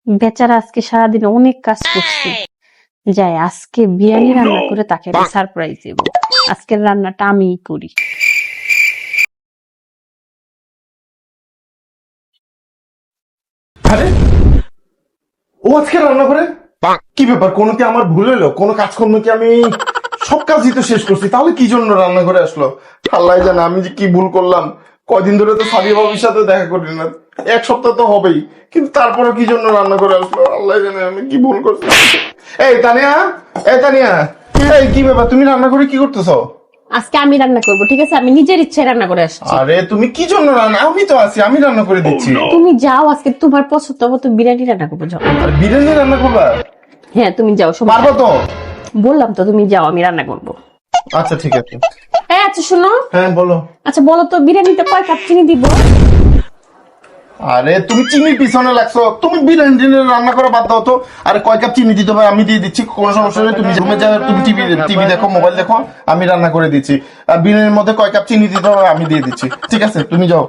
বেচারা আজকে সারাদিন অনেক কাজ করছে। যাই আজকে বিরিয়ানি রান্না করে তাকে সারপ্রাইজ দেব। আজকের রান্নাটা আমিই করি। আরে ও আজকে রান্না করে? কি ব্যাপার, কোনো কি আমার ভুল হলো? কোনো কাজকর্ম কি আমি সব কাজই তো শেষ করছি, তাহলে কি জন্য রান্না করে আসলো? আল্লাহ জানে আমি যে কি ভুল করলাম। কয়দিন ধরে তো সাদিয়া বাবির সাথে দেখা করি না, এক সপ্তাহ তো হবেই, কিন্তু তারপরে কি জন্য রান্না করে আসলো? আল্লাহ জানে আমি কি ভুল করছি। এই তানিয়া, এই তানিয়া, এই কি ব্যাপার, তুমি রান্না করে কি করতেছো? আজকে আমি রান্না করব, ঠিক আছে? আমি নিজের ইচ্ছায় রান্না করে আসছি। আরে তুমি কি জন্য রান্না, আমি তো আছি, আমি রান্না করে দিচ্ছি। তুমি যাও, আজকে তোমার পছন্দ মতো বিরিয়ানি রান্না করবো, যাও। আর বিরিয়ানি রান্না করবা? হ্যাঁ তুমি যাও, পারবো তো? বললাম তো তুমি যাও, আমি রান্না করবো। আচ্ছা ঠিক আছে। হ্যাঁ আচ্ছা শোনো, হ্যাঁ বলো। আচ্ছা বলো তো বিরিয়ানিতে কয় কাপ চিনি দিব? আরে তুমি চিনির পিছনে লাগছো, তুমি বিরিয়ানি রান্না করে বাদ দাও তো। আরে কয় কাপ চিনি দিতে হবে আমি দিয়ে দিচ্ছি, কোনো সমস্যা নেই। তুমি রুমে যাও, তুমি টিভি দেখো, মোবাইল দেখো, আমি রান্না করে দিচ্ছি। আর বিরিয়ানির মধ্যে কয় কাপ চিনি দিতে হবে আমি দিয়ে দিচ্ছি, ঠিক আছে? তুমি যাও,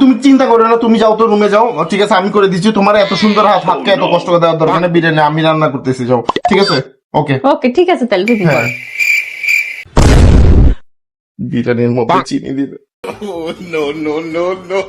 তুমি চিন্তা করো না, তুমি যাও তো রুমে যাও, ঠিক আছে? আমি করে দিচ্ছি। তোমার এত সুন্দর হাতকে এত কষ্ট করে দেওয়ার দরকার নেই, বিরিয়ানি আমি রান্না করতেছি, যাও, ঠিক আছে? ওকে ওকে ঠিক আছে, তাহলে তুমি হ্যাঁ। করো। বিরিয়ানির মধ্যে চিনি দিতে। Oh, no, no, no, no.